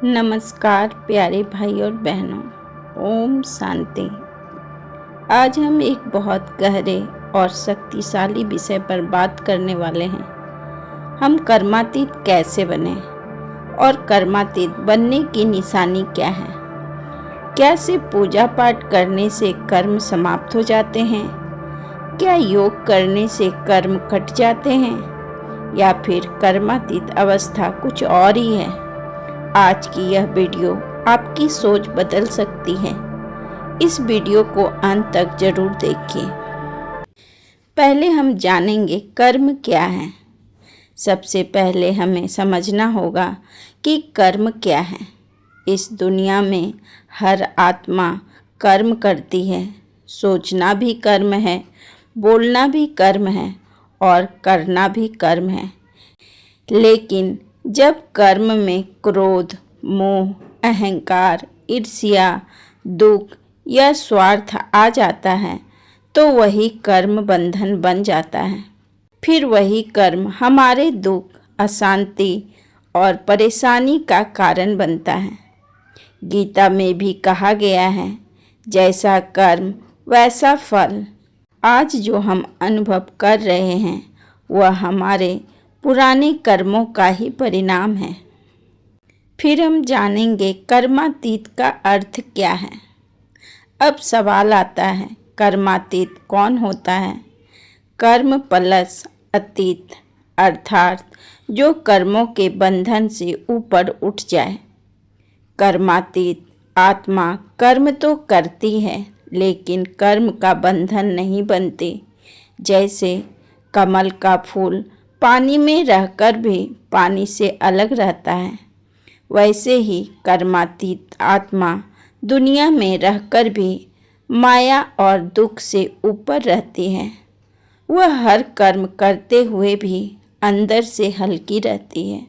नमस्कार प्यारे भाई और बहनों, ओम शांति। आज हम एक बहुत गहरे और शक्तिशाली विषय पर बात करने वाले हैं। हम कर्मातीत कैसे बने और कर्मातीत बनने की निशानी क्या है? क्या सिर्फ पूजा पाठ करने से कर्म समाप्त हो जाते हैं? क्या योग करने से कर्म कट जाते हैं? या फिर कर्मातीत अवस्था कुछ और ही है? आज की यह वीडियो आपकी सोच बदल सकती है। इस वीडियो को अंत तक जरूर देखिए। पहले हम जानेंगे कर्म क्या है। सबसे पहले हमें समझना होगा कि कर्म क्या है। इस दुनिया में हर आत्मा कर्म करती है। सोचना भी कर्म है, बोलना भी कर्म है और करना भी कर्म है। लेकिन जब कर्म में क्रोध, मोह, अहंकार, ईर्ष्या, दुख या स्वार्थ आ जाता है तो वही कर्म बंधन बन जाता है। फिर वही कर्म हमारे दुख, अशांति और परेशानी का कारण बनता है। गीता में भी कहा गया है, जैसा कर्म वैसा फल। आज जो हम अनुभव कर रहे हैं वह हमारे पुराने कर्मों का ही परिणाम है। फिर हम जानेंगे कर्मातीत का अर्थ क्या है। अब सवाल आता है, कर्मातीत कौन होता है? कर्म प्लस अतीत, अर्थात जो कर्मों के बंधन से ऊपर उठ जाए। कर्मातीत आत्मा कर्म तो करती है लेकिन कर्म का बंधन नहीं बनती। जैसे कमल का फूल पानी में रहकर भी पानी से अलग रहता है, वैसे ही कर्मातीत आत्मा दुनिया में रहकर भी माया और दुख से ऊपर रहती है। वह हर कर्म करते हुए भी अंदर से हल्की रहती है।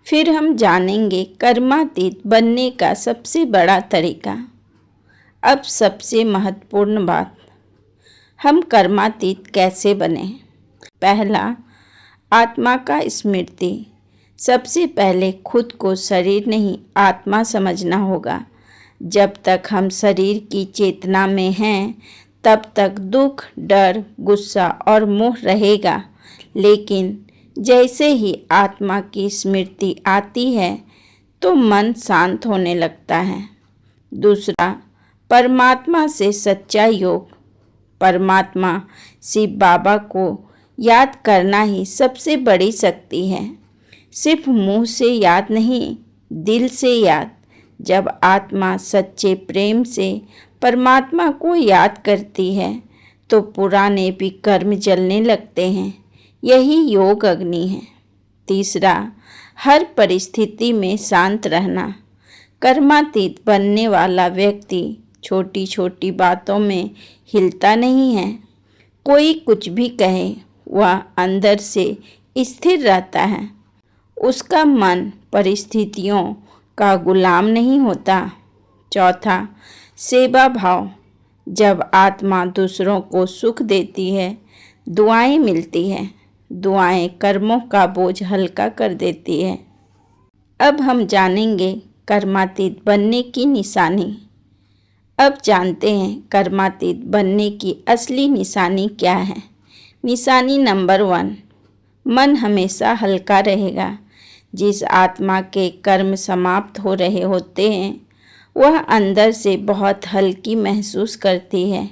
फिर हम जानेंगे कर्मातीत बनने का सबसे बड़ा तरीका। अब सबसे महत्वपूर्ण बात, हम कर्मातीत कैसे बने? पहला, आत्मा का स्मृति। सबसे पहले खुद को शरीर नहीं आत्मा समझना होगा। जब तक हम शरीर की चेतना में हैं तब तक दुख, डर, गुस्सा और मोह रहेगा। लेकिन जैसे ही आत्मा की स्मृति आती है तो मन शांत होने लगता है। दूसरा, परमात्मा से सच्चा योग। परमात्मा शिव बाबा को याद करना ही सबसे बड़ी शक्ति है। सिर्फ मुंह से याद नहीं, दिल से याद। जब आत्मा सच्चे प्रेम से परमात्मा को याद करती है तो पुराने भी कर्म जलने लगते हैं। यही योग अग्नि है। तीसरा, हर परिस्थिति में शांत रहना। कर्मातीत बनने वाला व्यक्ति छोटी छोटी बातों में हिलता नहीं है। कोई कुछ भी कहे, वह अंदर से स्थिर रहता है। उसका मन परिस्थितियों का गुलाम नहीं होता। चौथा, सेवा भाव। जब आत्मा दूसरों को सुख देती है, दुआएं मिलती है। दुआएं कर्मों का बोझ हल्का कर देती है। अब हम जानेंगे कर्मातीत बनने की निशानी। अब जानते हैं कर्मातीत बनने की असली निशानी क्या है। निशानी नंबर 1, मन हमेशा हल्का रहेगा। जिस आत्मा के कर्म समाप्त हो रहे होते हैं वह अंदर से बहुत हल्की महसूस करती है।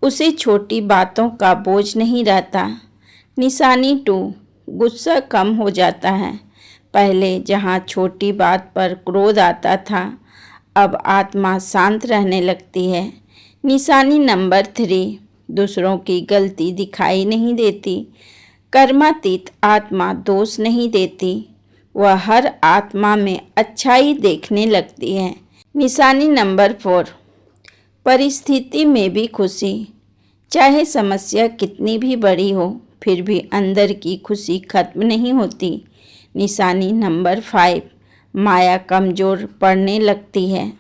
उसे छोटी बातों का बोझ नहीं रहता। निशानी 2, गुस्सा कम हो जाता है। पहले जहाँ छोटी बात पर क्रोध आता था, अब आत्मा शांत रहने लगती है। निशानी नंबर 3, दूसरों की गलती दिखाई नहीं देती। कर्मातीत आत्मा दोष नहीं देती, वह हर आत्मा में अच्छाई देखने लगती है। निशानी नंबर 4, परिस्थिति में भी खुशी। चाहे समस्या कितनी भी बड़ी हो, फिर भी अंदर की खुशी खत्म नहीं होती। निशानी नंबर 5, माया कमज़ोर पड़ने लगती है।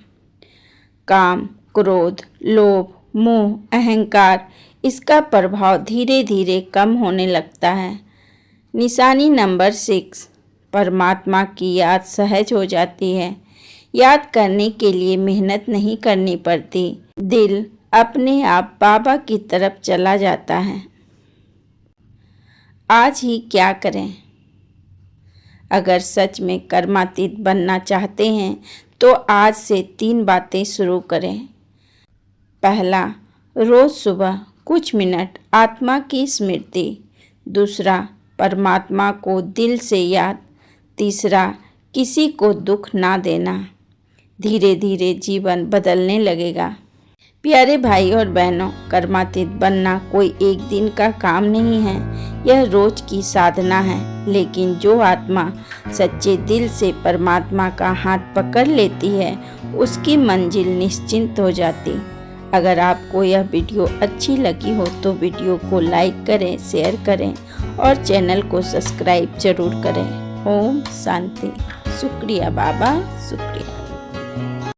काम, क्रोध, लोभ, मोह, अहंकार, इसका प्रभाव धीरे धीरे कम होने लगता है। निशानी नंबर 6, परमात्मा की याद सहज हो जाती है। याद करने के लिए मेहनत नहीं करनी पड़ती, दिल अपने आप बाबा की तरफ चला जाता है। आज ही क्या करें? अगर सच में कर्मातीत बनना चाहते हैं तो आज से 3 बातें शुरू करें। पहला, रोज सुबह कुछ मिनट आत्मा की स्मृति। दूसरा, परमात्मा को दिल से याद। तीसरा, किसी को दुख ना देना। धीरे धीरे जीवन बदलने लगेगा। प्यारे भाई और बहनों, कर्मातीत बनना कोई एक दिन का काम नहीं है, यह रोज की साधना है। लेकिन जो आत्मा सच्चे दिल से परमात्मा का हाथ पकड़ लेती है, उसकी मंजिल निश्चिंत हो जाती। अगर आपको यह वीडियो अच्छी लगी हो तो वीडियो को लाइक करें, शेयर करें और चैनल को सब्सक्राइब जरूर करें। ओम शांति। शुक्रिया बाबा।